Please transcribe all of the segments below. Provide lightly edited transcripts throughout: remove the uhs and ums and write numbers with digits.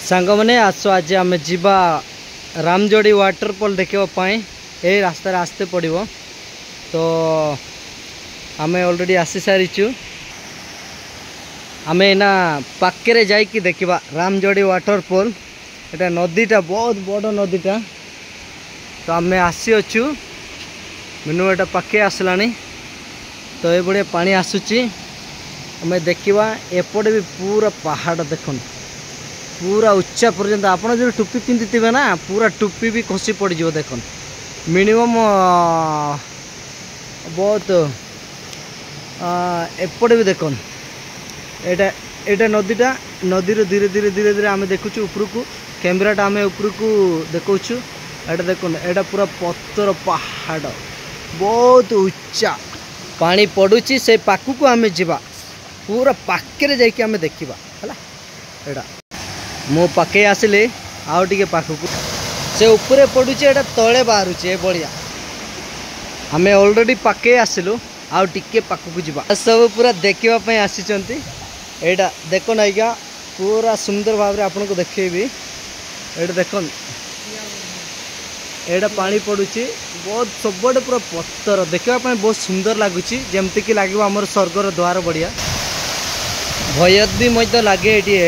सांग मैंने आस आज आम जीवा रामजोड़ी वाटरफॉल देखापी ये रास्तार आसते पड़ो तो आम ऑलरेडी आसी सारीचु आम एना पाखे जाकि देखा रामजोड़ी वाटरफॉल एटा नदीटा बहुत बड़ नदीटा तो आम आसी अच्छु मिनिमम एटा पाखे आसला तो ये बड़े पानी आसूची आम देखा एपटे भी पूरा पहाड़ देख पूरा उच्चा पर्यंत आप जो टोपी पिंधि थे ना पूरा टोपी भी खसी पड़ जाव देख मिनिमम बहुत एपटे भी देख एटा नदीटा नदी धीरे धीरे धीरे धीरे आम देखु उपरकू कैमेराटा आम उपरकू देखु एटा देख एटा पूरा पत्थर पहाड़ बहुत उच्चा पानी पड़ुची से पाखक आम जा पूरा पाखे जाकि आम देखा है एटा मो पाखे आसिले आउ टे पाखक से उपरे पड़ुचे एटा तले बाहरुचे बढ़िया आम ऑलरेडी पाखे आसिलु आउ टे पाखक जा सब पूरा देखापी आसी एटा देख ना आज्ञा पूरा सुंदर भाव में आपको देखेबी एटा देख एटा पानी पड़ुची बहुत सबुआडे पूरा पत्थर देखापी बहुत सुंदर लगुच जमती कि लगे आमर स्वर्गर द्वार बढ़िया भय भी मत लगे ये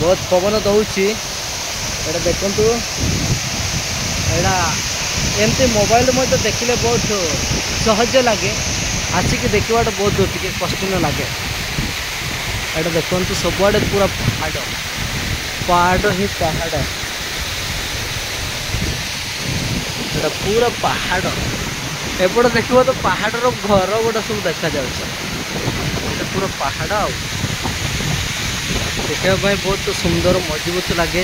बहुत पवन दौची एटा देखु एटा एमती मोबाइल मत देखिले बहुत सहज लगे आसिक देखवाटा बहुत टे कष्ट न लगे एटा देखु सबुआडे पूरा पहाड़ पहाड़ ही पहाड़ एटा पूरा पहाड़ एपटे देखो तो पहाड़ घर गोटा सब देखा जाए पूरा पहाड़ देखा बहुत सुंदर मजबूत लगे।